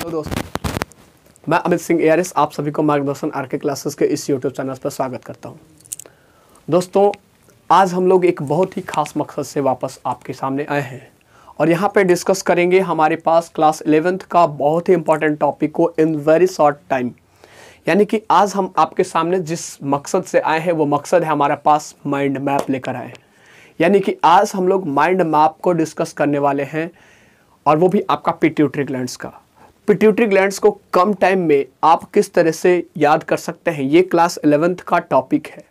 Hello दोस्तों, मैं Amit Singh ARS आप सभी को मार्गदर्शन RK क्लासेस के इस YouTube चैनल पर स्वागत करता हूं। दोस्तों, आज हम लोग एक बहुत ही खास मकसद से वापस आपके सामने आए हैं और यहां पे डिस्कस करेंगे हमारे पास क्लास 11th का बहुत ही इंपॉर्टेंट टॉपिक को इन वेरी शॉर्ट टाइम। यानी कि आज हम आपके सामने जिस मकसद से आए हैं वो मकसद है हमारे पास माइंड मैप लेकर आए। यानी कि आज हम लोग माइंड मैप को डिस्कस करने वाले हैं और वो भी आपका पिट्यूटरी ग्लैंड्स का। पिट्यूटरी ग्लैंड्स को कम टाइम में आप किस तरह से याद कर सकते हैं, ये क्लास 11th का टॉपिक है,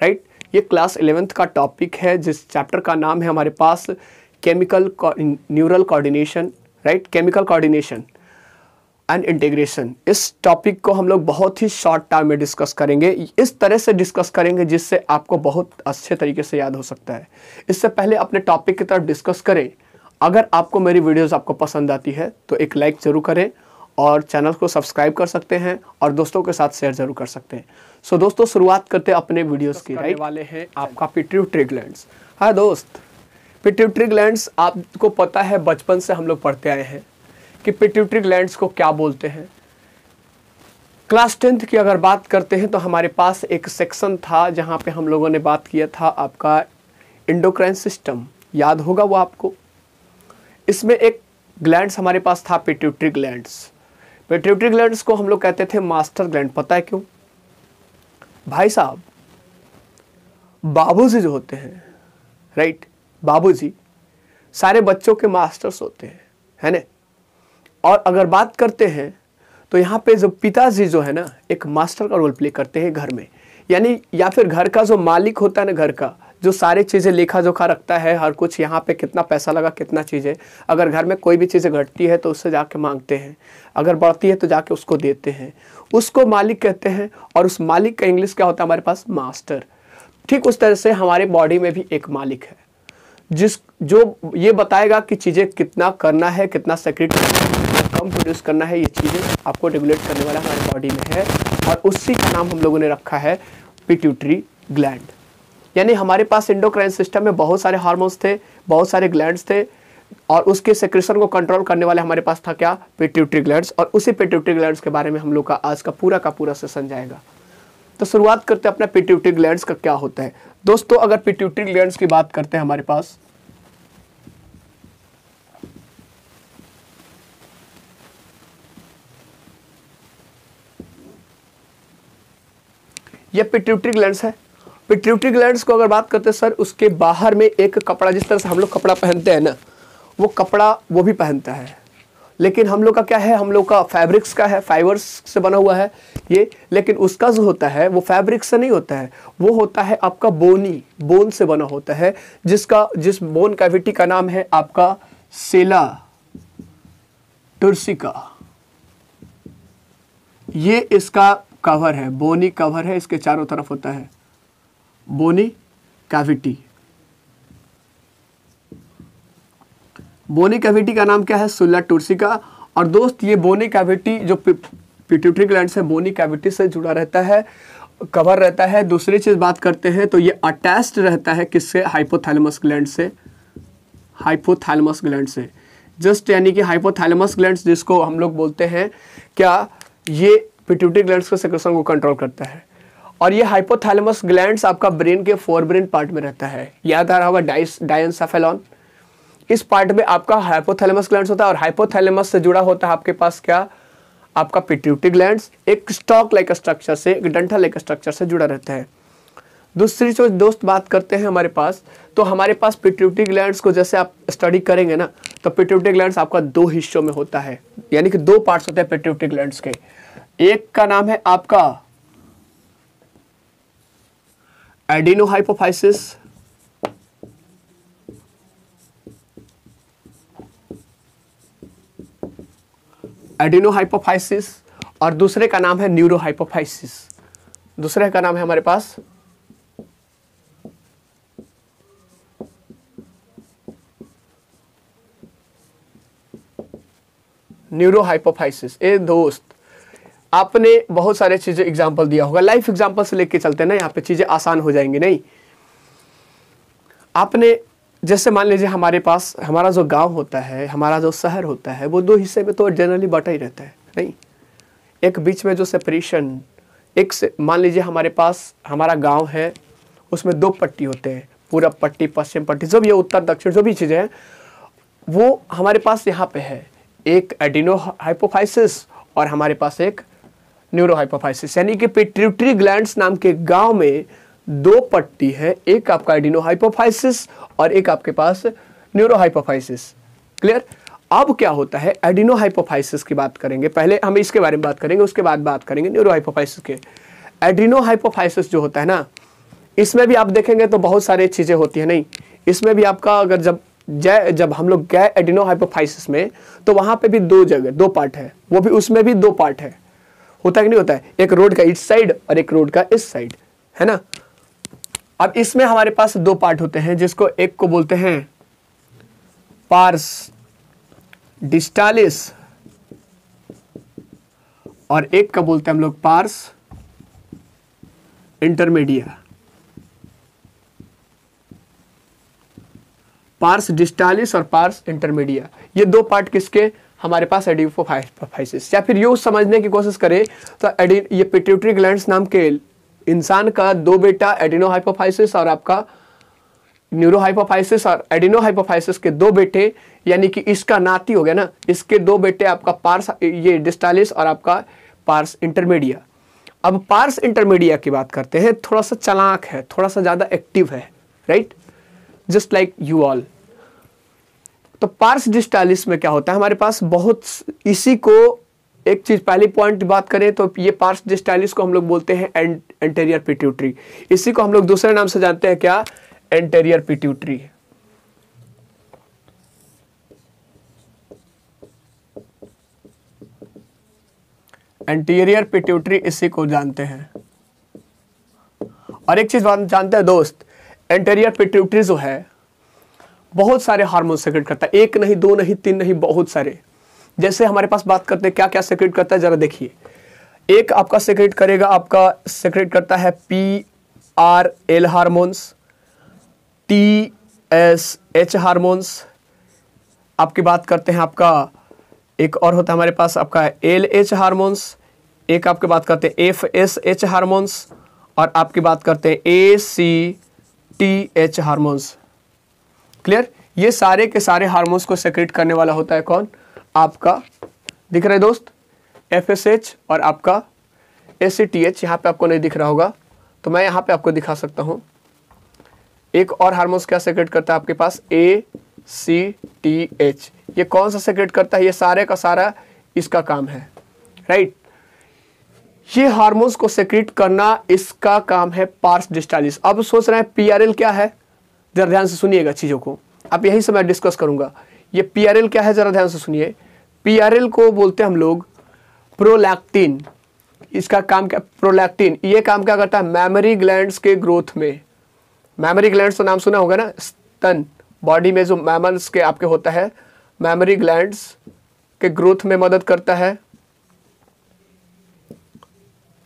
राइट। ये क्लास 11th का टॉपिक है जिस चैप्टर का नाम है हमारे पास chemical neural coordination, right, chemical coordination and integration. इस टॉपिक को हम लोग बहुत ही शॉर्ट टाइम में डिस्कस करेंगे, इस तरह से डिस्कस करेंगे जिससे आपको बहुत अच्छे तरीके से याद हो सकता है। इससे पहले अपने टॉपिक की तरफ डिस्कस करें, अगर आपको मेरी वीडियोस आपको पसंद आती है तो एक लाइक ज़रूर करें और चैनल को सब्सक्राइब कर सकते हैं और दोस्तों के साथ शेयर ज़रूर कर सकते हैं। सो दोस्तों, शुरुआत करते हैं अपने वीडियोस की, राइट। वाले हैं आपका पिट्यूटरी ग्लैंड्स। हाँ दोस्त, पिट्यूटरी ग्लैंड्स आपको पता है, बचपन से हम लोग पढ़ते आए हैं कि पिट्यूटरी ग्लैंड्स को क्या बोलते हैं। क्लास 10th की अगर बात करते हैं तो हमारे पास एक सेक्शन था जहाँ पे हम लोगों ने बात किया था आपका एंडोक्राइन सिस्टम, याद होगा वो आपको। इसमें एक ग्लैंड्स हमारे पास था पिट्यूटरी ग्लैंड्स। पिट्यूटरी ग्लैंड्स को हम लोग कहते थे मास्टर ग्लैंड। पता है क्यों भाई साहब? बाबूजी जो होते हैं, राइट, बाबूजी सारे बच्चों के मास्टर्स होते हैं, है ना। और अगर बात करते हैं तो यहाँ पे जो पिताजी जो है ना, एक मास्टर का रोल प्ले करते हैं घर में। यानी या फिर घर का जो मालिक होता है ना, घर का जो सारी चीज़ें लेखा जोखा रखता है, हर कुछ यहाँ पे कितना पैसा लगा, कितना चीज़ें, अगर घर में कोई भी चीज़ें घटती है तो उससे जाके मांगते हैं, अगर बढ़ती है तो जाके उसको देते हैं, उसको मालिक कहते हैं। और उस मालिक का इंग्लिश क्या होता है हमारे पास? मास्टर। ठीक उस तरह से हमारे बॉडी में भी एक मालिक है जो ये बताएगा कि चीज़ें कितना करना है, कितना सेक्रेट कम प्रोड्यूस करना है, ये चीज़ें आपको रेगुलेट करने वाला हमारे बॉडी में है। और उसी का नाम हम लोगों ने रखा है पिट्यूटरी ग्लैंड। यानी हमारे पास एंडोक्राइन सिस्टम में बहुत सारे हार्मोन्स थे, बहुत सारे ग्लैंड्स थे और उसके सेक्रेशन को कंट्रोल करने वाले हमारे पास था क्या? Pituitary glands. और उसी पिट्यूटरी ग्लैंड्स के बारे में हम लोग का आज का पूरा सेशन जाएगा। तो शुरुआत करते हैं अपना पिट्यूटरी ग्लैंड्स का क्या होता है। दोस्तों, अगर पिट्यूटरी ग्लैंड्स की बात करते हैं हमारे पास, ये पिट्यूटरी ग्लैंड्स है। पिट्यूटरी ग्लैंड्स को अगर बात करते हैं सर, उसके बाहर में एक कपड़ा, जिस तरह से हम लोग कपड़ा पहनते हैं ना, वो कपड़ा वो भी पहनता है। लेकिन हम लोग का क्या है? हम लोग का फैब्रिक्स का है, फाइबर्स से बना हुआ है ये। लेकिन उसका जो होता है वो फैब्रिक से नहीं होता है, वो होता है आपका बोन से बना होता है, जिस बोन कैविटी का नाम है आपका सेला टुर्सिका। ये इसका कवर है, बोनी कवर है, इसके चारों तरफ होता है बोनी कैविटी। बोनी कैविटी का नाम क्या है? सुल्ला टुर्सिका। और दोस्त, ये बोनी कैविटी जो पिट्यूटरी ग्लैंड से बोनी कैविटी से जुड़ा रहता है, कवर रहता है। दूसरी चीज बात करते हैं तो ये अटैच्ड रहता है किससे? हाइपोथैलेमस ग्लैंड से। हाइपोथैलेमस ग्लैंड से जस्ट, यानी कि हाइपोथैलेमस ग्लैंड जिसको हम लोग बोलते हैं क्या, ये पिट्यूटरी ग्लैंड्स के सेक्रेशन को कंट्रोल करता है। और ये हाइपोथैलेमस ग्लैंड्स आपका ब्रेन के फोरब्रेन पार्ट में रहता है। याद आ रहा होगा डायेंसेफेलॉन, इस पार्ट में आपका हाइपोथैलेमस ग्लैंड्स होता है। और हाइपोथैलेमस से जुड़ा होता है आपके पास क्या? आपका पिट्यूटरी ग्लैंड्स एक स्टॉक लाइक स्ट्रक्चर से, एक डंठल लाइक स्ट्रक्चर से जुड़ा रहता है। दूसरी जो दोस्त बात करते हैं हमारे पास, तो हमारे पास पिट्यूटरी ग्लैंड्स को जैसे आप स्टडी करेंगे ना, तो पिट्यूटरी ग्लैंड्स आपका दो हिस्सों में होता है, यानी कि दो पार्ट्स होते हैं पिट्यूटरी ग्लैंड्स के। एक का नाम है आपका एडिनोहाइपोफाइसिस, एडिनोहाइपोफाइसिस, और दूसरे का नाम है न्यूरोहाइपोफाइसिस। दूसरे का नाम है हमारे पास न्यूरोहाइपोफाइसिस। ए दोस्त, आपने बहुत सारे चीजें एग्जाम्पल दिया होगा, लाइफ एग्जाम्पल से लेके चलते हैं ना, यहाँ पे चीजें आसान हो जाएंगी। नहीं, आपने जैसे मान लीजिए हमारे पास हमारा जो गांव होता है, हमारा जो शहर होता है, वो दो हिस्से में तो जनरली बटा ही रहता है, नहीं? एक बीच में जो सेपरेशन, एक से मान लीजिए हमारे पास हमारा गांव है, उसमें दो पट्टी होते हैं, पूरब पट्टी, पश्चिम पट्टी, जो भी उत्तर दक्षिण जो भी चीज़ें हैं, वो हमारे पास यहाँ पे है। एक एडिनो हाइपोफाइसिस और हमारे पास एक न्यूरो हाइपोफाइसिस, यानी कि पिट्यूटरी ग्लैंड्स नाम के गांव में दो पट्टी है, एक आपका एडिनो हाइपोफाइसिस और एक आपके पास न्यूरो हाइपोफाइसिस। क्लियर? अब क्या होता है, एडिनो हाइपोफाइसिस की बात करेंगे, पहले हम इसके बारे में बात करेंगे, उसके बाद बात करेंगे न्यूरो हाइपोफाइसिस के। एडिनो हाइपोफाइसिस जो होता है ना, इसमें भी आप देखेंगे तो बहुत सारी चीज़ें होती है, नहीं? इसमें भी आपका अगर जब हम लोग गए एडिनो हाइपोफाइसिस में, तो वहाँ पे भी दो जगह, दो पार्ट है, वो भी उसमें भी दो पार्ट है, होता है कि नहीं होता है? एक रोड का इस साइड और एक रोड का इस साइड, है ना? अब इसमें हमारे पास दो पार्ट होते हैं, जिसको एक को बोलते हैं पार्स डिस्टालिस और एक का बोलते हैं हम लोग पार्स इंटरमीडिया। पार्स डिस्टालिस और पार्स इंटरमीडिया, ये दो पार्ट किसके? हमारे पास एडिनोहाइपोफाइसिस। या फिर यूँ समझने की कोशिश करें तो ये पिट्यूटरी ग्लैंड्स नाम के इंसान का दो बेटा एडिनोहाइपोफाइसिस और आपका न्यूरोहाइपोफाइसिस, और एडिनोहाइपोफाइसिस के दो बेटे, यानी कि इसका नाती हो गया ना, इसके दो बेटे आपका पार्स ये डिस्टालिस और आपका पार्स इंटरमीडिया। अब पार्स इंटरमीडिया की बात करते हैं, थोड़ा सा चालाक है, थोड़ा सा ज़्यादा एक्टिव है, right? Just like you all. तो पार्स डिस्टालिस में क्या होता है, हमारे पास बहुत, इसी को एक चीज पहली पॉइंट बात करें तो ये पार्स डिस्टालिस को हम लोग बोलते हैं एंटेरियर पिट्यूटरी। इसी को हम लोग दूसरे नाम से जानते हैं, क्या? Anterior pituitary. एंटीरियर पिट्यूटरी इसी को जानते हैं। और एक चीज जानते हैं दोस्त, एंटेरियर पिट्यूटरी जो है बहुत सारे हार्मोन सेक्रेट करता है, एक नहीं, दो नहीं, तीन नहीं, बहुत सारे। जैसे हमारे पास बात करते हैं क्या क्या सेक्रेट करता है, जरा देखिए। एक आपका सेक्रेट करेगा, आपका सेक्रेट करता है PRL हार्मोन्स, TSH हार्मोन्स। आपकी बात करते हैं आपका एक और होता है हमारे पास आपका LH हार्मोन्स, एक आपकी बात करते हैं FSH हार्मोन्स, और आपकी बात करते हैं ACTH हार्मोन्स। क्लियर? ये सारे के सारे हार्मोन्स को सेक्रेट करने वाला होता है कौन? आपका दिख रहा है दोस्त, FSH और आपका ACTH। यहाँ पे आपको नहीं दिख रहा होगा तो मैं यहाँ पे आपको दिखा सकता हूँ। एक और हार्मोन्स क्या सेक्रेट करता है आपके पास? ACTH। ये कौन सा सेक्रेट करता है? ये सारे का सारा इसका काम है, राइट? ये हार्मोन्स को सेक्रेट करना इसका काम है पार्स डिस्टालिस। अब सोच रहे हैं PRL क्या है? जरा ध्यान से सुनिएगा चीज़ों को, अब यही से मैं डिस्कस करूंगा। ये PRL क्या है, जरा ध्यान से सुनिए। PRL को बोलते हैं हम लोग प्रोलैक्टिन। इसका काम क्या? प्रोलैक्टिन। ये काम क्या करता है? मेमोरी ग्लैंड्स के ग्रोथ में। मेमोरी ग्लैंड्स तो नाम सुना होगा ना, स्तन, बॉडी में जो मैमल्स के आपके होता है, मेमोरी ग्लैंड्स के ग्रोथ में मदद करता है।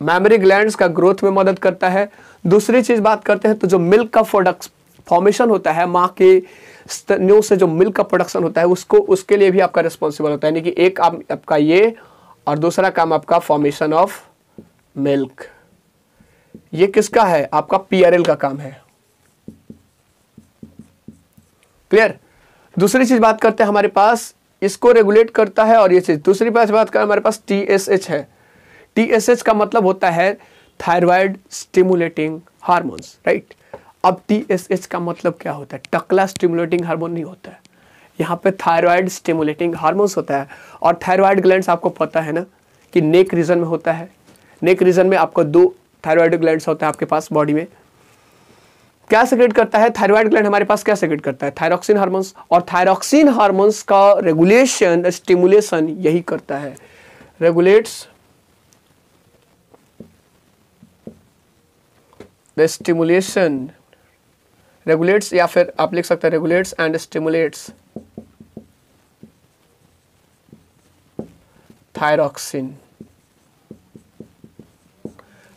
मेमोरी ग्लैंड्स का ग्रोथ में मदद करता है। दूसरी चीज बात करते हैं तो जो मिल्क का प्रोडक्ट फॉर्मेशन होता है, माँ के स्तनों से जो मिल्क का प्रोडक्शन होता है, उसके लिए भी आपका रिस्पॉन्सिबल होता है। यानी कि एक आपका ये और दूसरा काम आपका फॉर्मेशन ऑफ मिल्क। ये किसका है? आपका PRL का काम है। क्लियर? दूसरी चीज बात करते हैं हमारे पास, इसको रेगुलेट करता है, और ये चीज दूसरी बात करें हमारे पास TSH है। TSH का मतलब होता है थायराइड स्टिमुलेटिंग हार्मोन्स, राइट? अब TSH का मतलब क्या होता है? टकला स्टिमुलेटिंग हार्मोन नहीं होता है, यहाँ पे थायराइड स्टिमुलेटिंग हार्मोन्स होता है। और थायराइड ग्लैंड्स आपको पता है ना कि नेक रीजन में होता है। नेक रीजन में आपको दो थायराइड ग्लैंड्स होता है आपके पास बॉडी में। क्या सेक्रेट करता है थायराइड ग्लैंड? हमारे पास क्या सेक्रेट करता है? Thyroxine hormones. और थायरॉक्सिन हार्मोन्स का रेगुलेशन, स्टिमुलेशन यही करता है, रेगुलेट्स द स्टिमुलेशन, रेगुलेट्स, या फिर आप लिख सकते हैं regulates and stimulates thyroxine.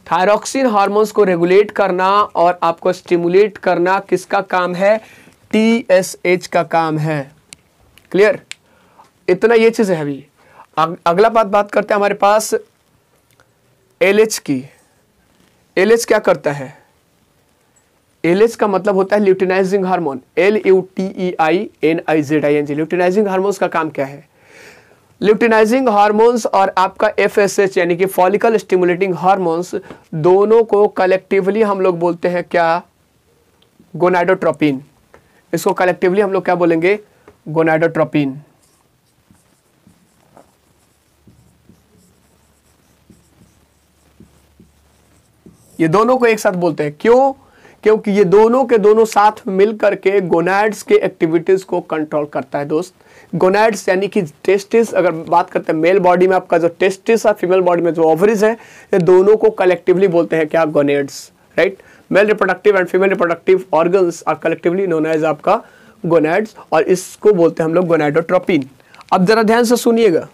Thyroxine hormones को रेगुलेट करना और आपको स्टिमुलेट करना किसका काम है? TSH का काम है। क्लियर, इतना ये चीज है। अभी अगला बात करते हैं हमारे पास LH की। LH क्या करता है? LH का मतलब होता है luteinizing hormone, LUTEINIZING। Luteinising hormones का काम क्या है? ल्यूटिनाइजिंग हार्मोन्स और आपका FSH यानी कि फॉलिकल स्टिमुलेटिंग हार्मोन्स, दोनों को कलेक्टिवली हम लोग बोलते हैं क्या? गोनाडोट्रोपिन। इसको कलेक्टिवली हम लोग क्या बोलेंगे? गोनाडोट्रोपिन। ये दोनों को एक साथ बोलते हैं। क्यों? क्योंकि ये दोनों के दोनों साथ मिलकर के गोनाड्स के एक्टिविटीज को कंट्रोल करता है दोस्त। गोनाड्स यानी कि टेस्टिस, अगर बात करते हैं मेल बॉडी में आपका जो टेस्टिस है, फीमेल बॉडी में जो ओवरीज है, ये दोनों को कलेक्टिवली बोलते हैं क्या? Gonads, right. Male reproductive and female reproductive organs are collectively known as आपका गोनाड्स, और इसको बोलते हैं हम लोग गोनाडोट्रोपिन। अब जरा ध्यान से सुनिएगा,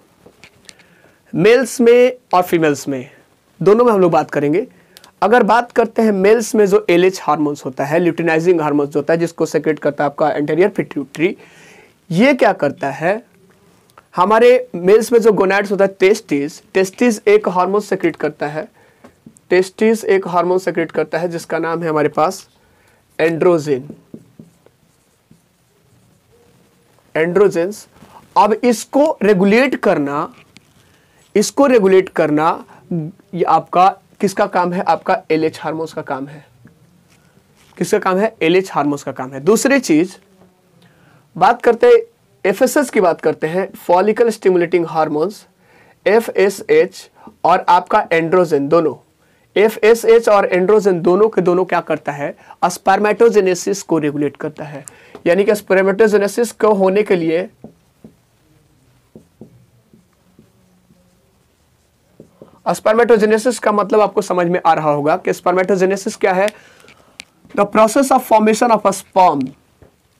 मेल्स में और फीमेल्स में दोनों में हम लोग बात करेंगे। अगर बात करते हैं मेल्स में जो LH हार्मोन्स होता है, ल्यूटिनाइजिंग हार्मोन्स होता है, जिसको सेक्रेट करता है आपका एंटीरियर पिट्यूटरी, ये क्या करता है? हमारे मेल्स में जो गोनाड्स होता है टेस्टिस एक हार्मोन सेक्रेट करता है। टेस्टिस एक हार्मोन सेक्रेट करता है जिसका नाम है हमारे पास एंड्रोजन। एंड्रोजेंस। अब इसको रेगुलेट करना ये आपका किसका काम है? आपका LH हार्मोन्स का काम है। किसका काम है? LH हार्मोन्स का काम है। दूसरी चीज बात करते हैं FSH की, बात करते हैं फॉलिकल स्टिमुलेटिंग हार्मोन्स, FSH और आपका एंड्रोजन। दोनों FSH और एंड्रोजन दोनों के दोनों क्या करता है? स्पर्मेटोजेनेसिस को रेगुलेट करता है। यानी कि स्पर्मेटोजेनेसिस को होने के लिए स्पर्मेटोजेनेसिस का मतलब आपको समझ में आ रहा होगा कि स्पर्मेटोजेनेसिस क्या है? The process of formation of a sperm.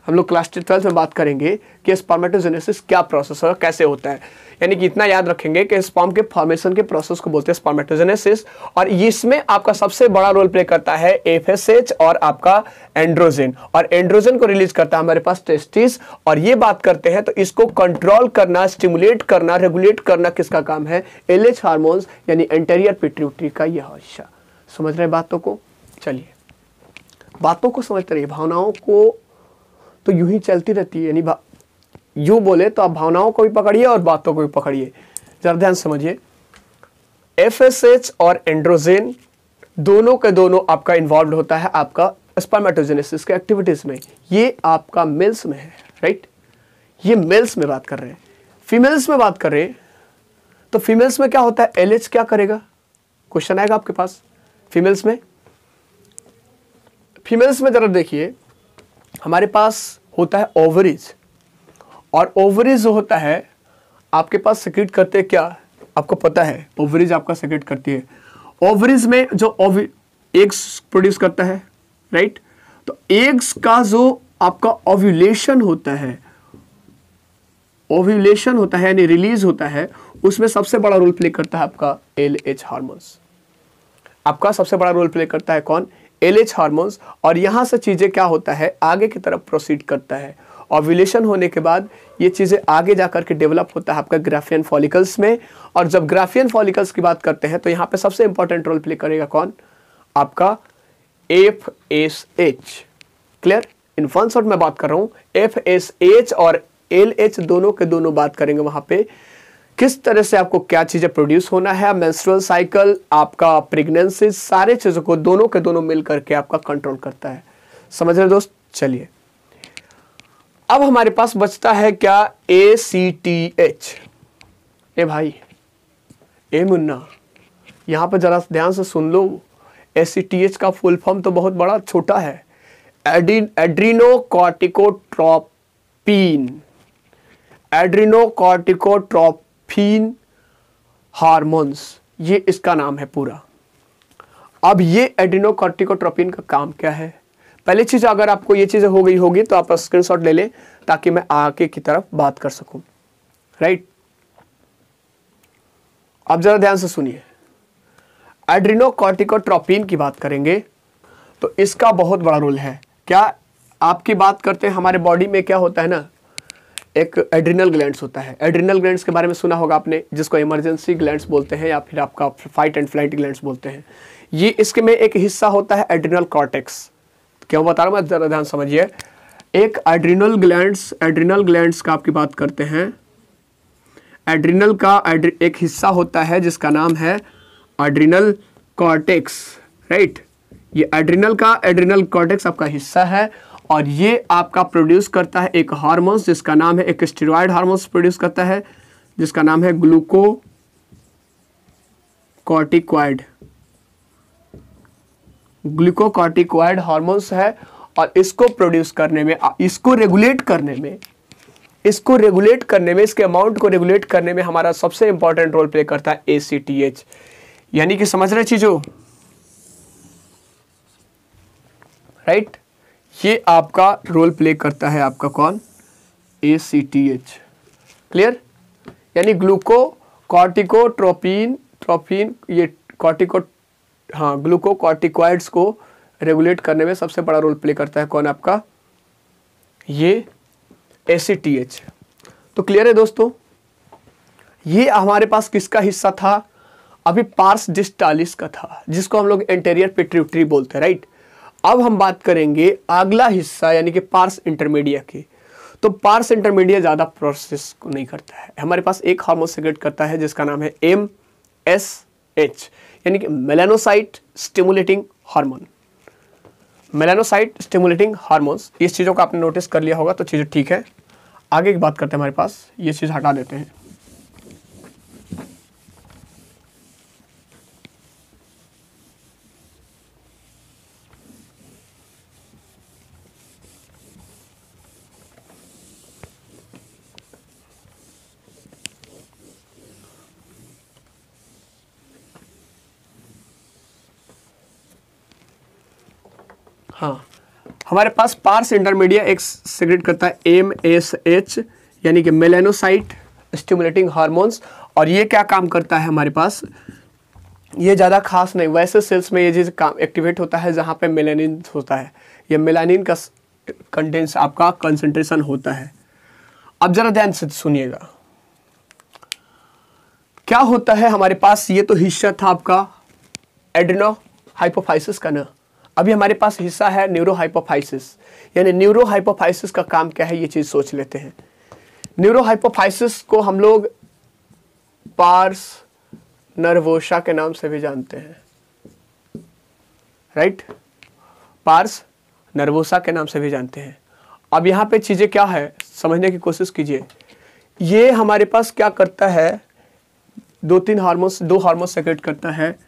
हम लोग क्लास 12 में बात करेंगे कि स्पर्मेटोजेनेसिस क्या प्रोसेस है, कैसे होता है। यानी कि इतना याद रखेंगे कि स्पर्म के फॉर्मेशन के प्रोसेस को बोलते हैं स्पर्मेटोजेनेसिस, और इसमें आपका सबसे बड़ा रोल प्ले करता है FSH और आपका एंड्रोजन। और एंड्रोजन को रिलीज करता है हमारे पास टेस्टिस। और ये बात करते हैं तो इसको कंट्रोल करना, स्टिमुलेट करना, रेगुलेट करना किसका काम है? LH हार्मोन्स यानी एंटीरियर पिट्यूटरी का यह हिस्सा। समझ रहे बातों को? चलिए, बातों को समझते रहिए, भावनाओं को तो यूं ही चलती रहती है। यानी यूं बोले तो आप भावनाओं को भी पकड़िए और बातों को भी पकड़िए। जरा ध्यान समझिए, FSH और एंड्रोजन दोनों के दोनों आपका इन्वॉल्व होता है आपका स्पर्मेटोजेनेसिस के एक्टिविटीज में। ये आपका मेल्स में है, राइट। ये मेल्स में बात कर रहे हैं। फीमेल्स में बात कर रहे हैं तो फीमेल्स में क्या होता है? LH क्या करेगा? क्वेश्चन आएगा आपके पास। फीमेल्स में जरा देखिए, हमारे पास होता है ओवरीज, और ओवरीज जो होता है आपके पास सेक्रेट करते हैं क्या? आपको पता है ओवरीज आपका सेक्रेट करती है। ओवरीज में जो एग्स प्रोड्यूस करता है, राइट। तो एग्स का जो आपका ओव्यूलेशन होता है यानी रिलीज होता है, उसमें सबसे बड़ा रोल प्ले करता है आपका LH हार्मोन्स। आपका सबसे बड़ा रोल प्ले करता है कौन? LH hormones. और यहां से चीजें क्या होता है? आगे की तरफ प्रोसीड करता है। ओव्यूलेशन होने के बाद ये चीजें आगे जाकर के डेवलप होता है आपका ग्राफियन फॉलिकल्स में। और जब ग्राफियन फॉलिकल्स की बात करते हैं तो यहाँ पे सबसे इंपॉर्टेंट रोल प्ले करेगा कौन? आपका FSH। Clear? In one shot में बात कर रहा हूँ, FSH और LH दोनों के दोनों बात करेंगे वहां पे किस तरह से आपको क्या चीजें प्रोड्यूस होना है, मेंस्ट्रुअल साइकिल, आपका प्रेगनेंसी, सारे चीजों को दोनों के दोनों मिल करके आपका कंट्रोल करता है। समझ रहे दोस्त? चलिए, अब हमारे पास बचता है क्या? ACTH। ए भाई, ए मुन्ना, यहां पर जरा ध्यान से सुन लो। ACTH का फुल फॉर्म तो बहुत बड़ा छोटा है, एड्रीनोकॉर्टिकोट्रोपिन। एड्रीनोकॉर्टिकोट्रोपिन हार्मोन्स, ये इसका नाम है पूरा। अब ये एड्रीनोकॉर्टिकोट्रोपिन का काम क्या है? पहली चीज, अगर आपको ये चीजें हो गई होगी तो आप स्क्रीनशॉट ले लें ताकि मैं आगे की तरफ बात कर सकूं, राइट। अब जरा ध्यान से सुनिए, एड्रीनोकॉर्टिकोट्रोपिन की बात करेंगे तो इसका बहुत बड़ा रोल है। क्या? आपकी बात करते हैं हमारे बॉडी में क्या होता है ना, एक एड्रिनल ग्लैंड्स होता है। एड्रिनल ग्लैंड्स के बारे में सुना होगा आपने, जिसको इमरजेंसी ग्लैंड्स बोलते हैं या फिर आपका फाइट एंड फ्लाइट ग्लैंड्स बोलते हैं। ये इसके में एक हिस्सा होता है एड्रिनल कॉर्टेक्स। क्यों बता रहा हूँ मैं, जरा ध्यान समझिए। एक एड्रिनल ग्लैंड्स का आपकी बात करते हैं, एड्रिनल का एक हिस्सा होता है जिसका नाम है एड्रिनल कॉर्टेक्स, राइट। ये एड्रिनल कॉर्टेक्स आपका हिस्सा है और ये आपका प्रोड्यूस करता है एक हार्मोन्स जिसका नाम है, एक स्टेरॉयड हार्मोन्स प्रोड्यूस करता है जिसका नाम है ग्लूकोकॉर्टिकॉइड हार्मोन्स है। और इसको प्रोड्यूस करने में, इसको रेगुलेट करने में, इसके अमाउंट को रेगुलेट करने में हमारा सबसे इंपॉर्टेंट रोल प्ले करता है ACTH। यानी कि समझ रहे चीजों, राइट। ये आपका रोल प्ले करता है आपका कौन, ACTH। क्लियर। यानी ग्लूकोकॉर्टिकोट्रोपिन ये ग्लूकोकॉर्टिकॉइड्स को रेगुलेट करने में सबसे बड़ा रोल प्ले करता है कौन, आपका ये ACTH। तो क्लियर है दोस्तों। ये हमारे पास किसका हिस्सा था, अभी पार्स डिस्टालिस का था, जिसको हम लोग एंटेरियर पिट्यूटरी बोलते हैं, राइट। अब हम बात करेंगे अगला हिस्सा यानी कि पार्स इंटरमीडिया की। तो पार्स इंटरमीडिया ज़्यादा प्रोसेस को नहीं करता है, हमारे पास एक हार्मोन सेक्रेट करता है जिसका नाम है MSH, यानी कि melanocyte stimulating hormone. Melanocyte stimulating hormones, इस चीज़ों को आपने नोटिस कर लिया होगा तो चीज़ें ठीक है। आगे की बात करते हैं, हमारे पास ये चीज़ हटा देते हैं। हाँ, हमारे पास पार्स इंटरमीडिया एक सेक्रेट करता है MSH, यानी कि मेलानोसाइट स्टिमुलेटिंग हार्मोन्स। और ये क्या काम करता है हमारे पास, ये ज़्यादा खास नहीं, वैसे सेल्स में ये चीज़ काम एक्टिवेट होता है जहाँ पे मेलानिन होता है, ये मेलानिन का कंटेंस आपका कंसंट्रेशन होता है। अब जरा ध्यान से सुनिएगा क्या होता है हमारे पास। ये तो हिस्सा था आपका एड्रिनो हाइपोफाइसिस का ना, अभी हमारे पास हिस्सा है न्यूरोहाइपोफाइसिस। यानी न्यूरोहाइपोफाइसिस का काम क्या है, ये चीज सोच लेते हैं। न्यूरोहाइपोफाइसिस को हम लोग पार्स नर्वोसा के नाम से भी जानते हैं, राइट। पार्स नर्वोसा के नाम से भी जानते हैं। अब यहाँ पे चीजें क्या है समझने की कोशिश कीजिए। ये हमारे पास क्या करता है, दो हार्मोन सेक्रेट करता है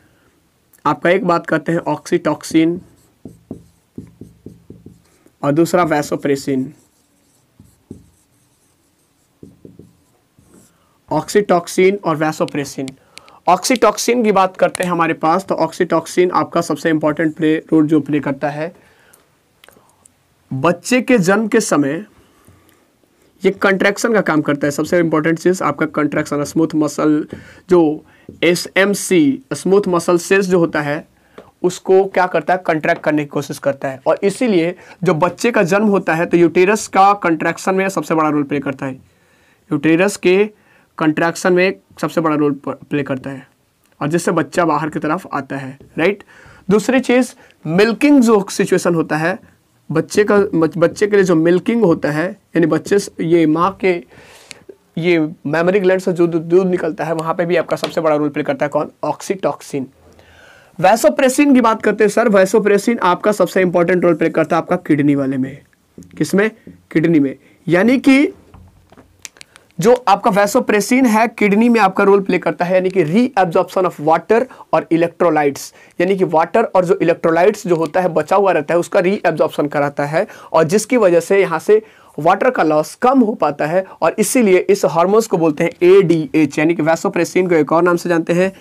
आपका। एक बात करते हैं ऑक्सीटॉक्सिन और दूसरा वैसोप्रेसिन। ऑक्सीटॉक्सिन और वैसोप्रेसिन। ऑक्सीटॉक्सिन की बात करते हैं हमारे पास, तो ऑक्सीटॉक्सिन आपका सबसे इंपॉर्टेंट रोल जो प्ले करता है बच्चे के जन्म के समय, ये कंट्रैक्शन का काम करता है। सबसे इंपॉर्टेंट चीज आपका कंट्रैक्शन, स्मूथ मसल जो SMC स्मूथ मसल सेल्स जो होता है उसको क्या करता है, कंट्रैक्ट करने की कोशिश करता है। और इसीलिए जो बच्चे का जन्म होता है तो यूटेरस का कंट्रैक्शन में सबसे बड़ा रोल प्ले करता है। यूटेरस के कंट्रैक्शन में सबसे बड़ा रोल प्ले करता है और जिससे बच्चा बाहर की तरफ आता है, राइट। दूसरी चीज मिल्किंग जो सिचुएशन होता है बच्चे के लिए, जो मिल्किंग होता है यानी बच्चे ये माँ के ये मेमोरी ग्लैंड से जो दूध निकलता है वहां पे भी आपका सबसे बड़ा रोल प्ले करता है कौन, ऑक्सीटॉक्सिन। वैसोप्रेसिन की बात करते हैं सर, वैसोप्रेसिन आपका सबसे इंपॉर्टेंट रोल प्ले करता है आपका किडनी वाले में। किसमें, किडनी में। यानी कि जो आपका वैसोप्रेसिन है किडनी में आपका रोल प्ले करता है, यानी कि रीअब्जॉर्प्शन ऑफ वाटर और इलेक्ट्रोलाइट्स, यानी कि वाटर और जो इलेक्ट्रोलाइट्स जो होता है बचा हुआ रहता है उसका रीअब्जॉर्प्शन कराता है और जिसकी वजह से यहाँ से वाटर का लॉस कम हो पाता है। और इसीलिए इस हार्मोन्स को बोलते हैं ADH, यानी कि वैसोप्रेसिन को एक और नाम से जानते हैं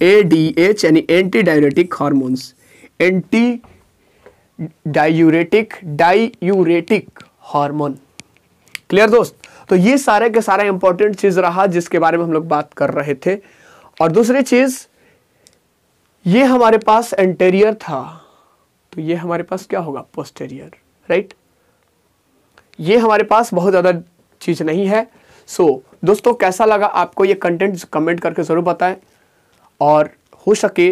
ADH, यानी anti diuretic hormones, anti diuretic hormone. Clear दोस्त। तो ये सारे के सारा इंपॉर्टेंट चीज रहा जिसके बारे में हम लोग बात कर रहे थे। और दूसरी चीज ये हमारे पास एंटेरियर था, तो ये हमारे पास क्या होगा, पोस्टेरियर, राइट। ये हमारे पास बहुत ज़्यादा चीज़ नहीं है। सो दोस्तों, कैसा लगा आपको ये कंटेंट कमेंट करके ज़रूर बताएं, और हो सके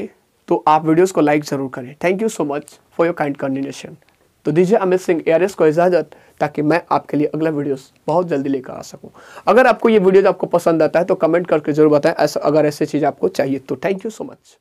तो आप वीडियोस को लाइक ज़रूर करें। Thank you so much for your kind coordination. तो दीजिए अमित सिंह ARS को इजाज़त, ताकि मैं आपके लिए अगला वीडियोस बहुत जल्दी लेकर आ सकूं। अगर आपको ये वीडियो आपको पसंद आता है तो कमेंट करके ज़रूर बताएं, अगर ऐसी चीज़ आपको चाहिए तो। Thank you so much.